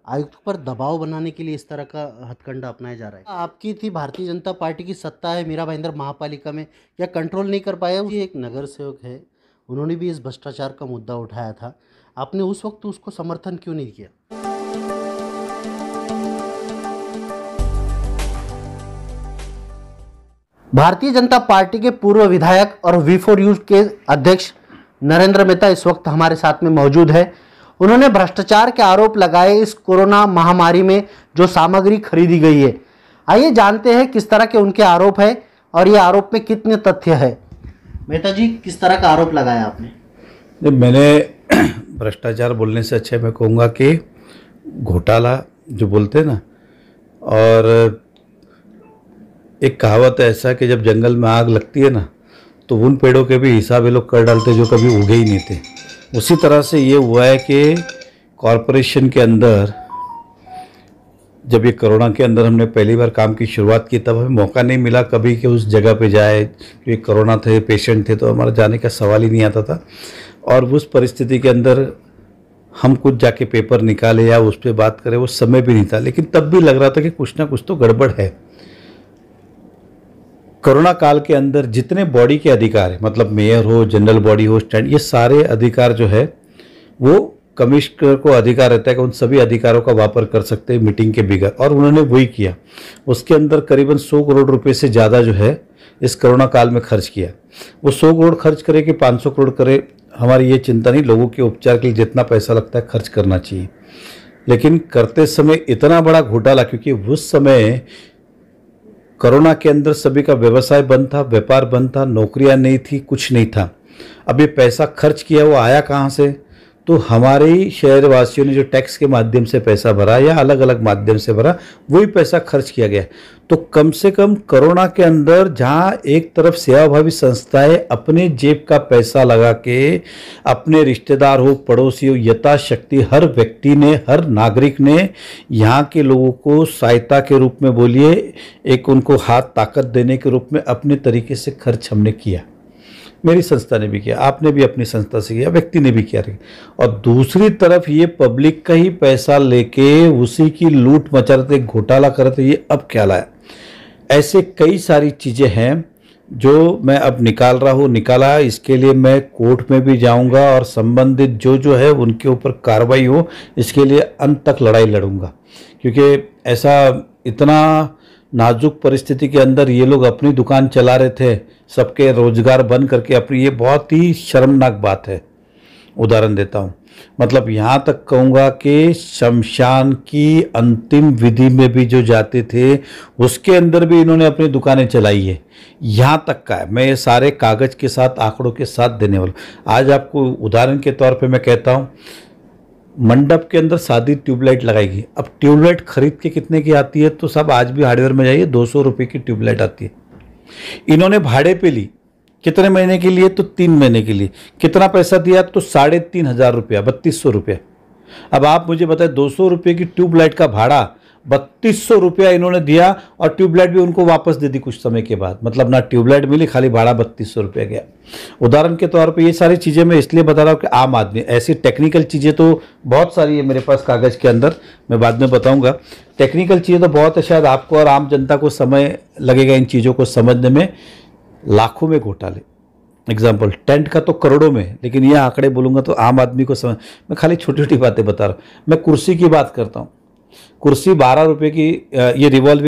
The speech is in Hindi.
आयुक्त पर दबाव बनाने के लिए इस तरह का हथकंडा अपनाया जा रहा है। आपकी थी भारतीय जनता पार्टी की सत्ता है मीरा भाईंदर महापालिका में, या कंट्रोल नहीं कर पाया? ये एक नगर सेवक है, उन्होंने भी इस भ्रष्टाचार का मुद्दा उठाया था, आपने उस वक्त उसको समर्थन क्यों नहीं किया? भारतीय जनता पार्टी के पूर्व विधायक और V4U के अध्यक्ष नरेंद्र मेहता इस वक्त हमारे साथ में मौजूद है। उन्होंने भ्रष्टाचार के आरोप लगाए इस कोरोना महामारी में जो सामग्री खरीदी गई है। आइए जानते हैं किस तरह के उनके आरोप है और ये आरोप में कितने तथ्य है। मेहता जी, किस तरह का आरोप लगाया आपने? मैंने भ्रष्टाचार बोलने से अच्छा मैं कहूँगा कि घोटाला जो बोलते हैं ना, और एक कहावत है ऐसा कि जब जंगल में आग लगती है ना तो उन पेड़ों के भी हिसाब ये लोग कर डालते जो कभी उगे ही नहीं थे। उसी तरह से ये हुआ है कि कॉरपोरेशन के अंदर जब ये कोरोना के अंदर हमने पहली बार काम की शुरुआत की तब हमें मौका नहीं मिला कभी कि उस जगह पे जाए, क्योंकि कोरोना थे, पेशेंट थे, तो हमारा जाने का सवाल ही नहीं आता था। और उस परिस्थिति के अंदर हम कुछ जाके पेपर निकाले या उस पर बात करें वो समय भी नहीं था, लेकिन तब भी लग रहा था कि कुछ ना कुछ तो गड़बड़ है। कोरोना काल के अंदर जितने बॉडी के अधिकार है, मतलब मेयर हो, जनरल बॉडी हो, स्टैंड, ये सारे अधिकार जो है वो कमिश्नर को अधिकार रहता है कि उन सभी अधिकारों का वापर कर सकते हैं मीटिंग के बिगैर, और उन्होंने वही किया। उसके अंदर करीबन 100 करोड़ रुपए से ज़्यादा जो है इस कोरोना काल में खर्च किया। वो 100 करोड़ खर्च करे कि 500 करोड़ करे, हमारी ये चिंता नहीं, लोगों के उपचार के लिए जितना पैसा लगता है खर्च करना चाहिए। लेकिन करते समय इतना बड़ा घोटाला, क्योंकि उस समय कोरोना के अंदर सभी का व्यवसाय बंद था, व्यापार बंद था, नौकरियां नहीं थी, कुछ नहीं था। अब ये पैसा खर्च किया वो आया कहाँ से? तो हमारे ही शहरवासियों ने जो टैक्स के माध्यम से पैसा भरा या अलग अलग माध्यम से भरा, वही पैसा खर्च किया गया। तो कम से कम कोरोना के अंदर जहाँ एक तरफ सेवाभावी संस्थाएं अपने जेब का पैसा लगा के अपने रिश्तेदार हो, पड़ोसी हो, यथाशक्ति हर व्यक्ति ने, हर नागरिक ने यहाँ के लोगों को सहायता के रूप में बोलिए, एक उनको हाथ ताकत देने के रूप में अपने तरीके से खर्च हमने किया। मेरी संस्था ने भी किया, आपने भी अपनी संस्था से किया, व्यक्ति ने भी किया। और दूसरी तरफ ये पब्लिक का ही पैसा लेके उसी की लूट मचा रहे थे, घोटाला कर रहे थे। ये अब क्या लाया? ऐसे कई सारी चीज़ें हैं जो मैं अब निकाला। इसके लिए मैं कोर्ट में भी जाऊंगा और संबंधित जो है उनके ऊपर कार्रवाई हो, इसके लिए अंत तक लड़ाई लड़ूंगा। क्योंकि ऐसा इतना नाजुक परिस्थिति के अंदर ये लोग अपनी दुकान चला रहे थे, सबके रोजगार बंद करके अपनी, ये बहुत ही शर्मनाक बात है। उदाहरण देता हूँ, मतलब यहाँ तक कहूँगा कि शमशान की अंतिम विधि में भी जो जाते थे उसके अंदर भी इन्होंने अपनी दुकानें चलाई है। यहाँ तक का है, मैं ये सारे कागज के साथ, आंकड़ों के साथ देने वाला हूँ। आज आपको उदाहरण के तौर पे मैं कहता हूँ, मंडप के अंदर शादी ट्यूबलाइट लगाएगी। अब ट्यूबलाइट खरीद के कितने की आती है? तो सब आज भी हार्डवेयर में जाइए, 200 रुपये की ट्यूबलाइट आती है। इन्होंने भाड़े पे ली, कितने महीने के लिए? तो 3 महीने के लिए। कितना पैसा दिया? तो 3,500 रुपया, 3200 रुपया। अब आप मुझे बताएं, 200 रुपये की ट्यूबलाइट का भाड़ा 3200 रुपया इन्होंने दिया, और ट्यूबलाइट भी उनको वापस दे दी कुछ समय के बाद। मतलब ना ट्यूबलाइट मिली, खाली भाड़ा 3200 रुपया गया। उदाहरण के तौर पे ये सारी चीज़ें मैं इसलिए बता रहा हूँ कि आम आदमी, ऐसी टेक्निकल चीज़ें तो बहुत सारी है मेरे पास कागज़ के अंदर, मैं बाद में बताऊँगा। टेक्निकल चीज़ें तो बहुत है, शायद आपको और आम जनता को समय लगेगा इन चीज़ों को समझने में। लाखों में घोटाले, एग्जाम्पल टेंट का तो करोड़ों में, लेकिन ये आंकड़े बोलूँगा तो आम आदमी को समझ, मैं खाली छोटी छोटी बातें बता रहा हूँ। मैं कुर्सी की बात करता हूँ, कुर्सी 12 रुपये की, ये रिवॉल्विंग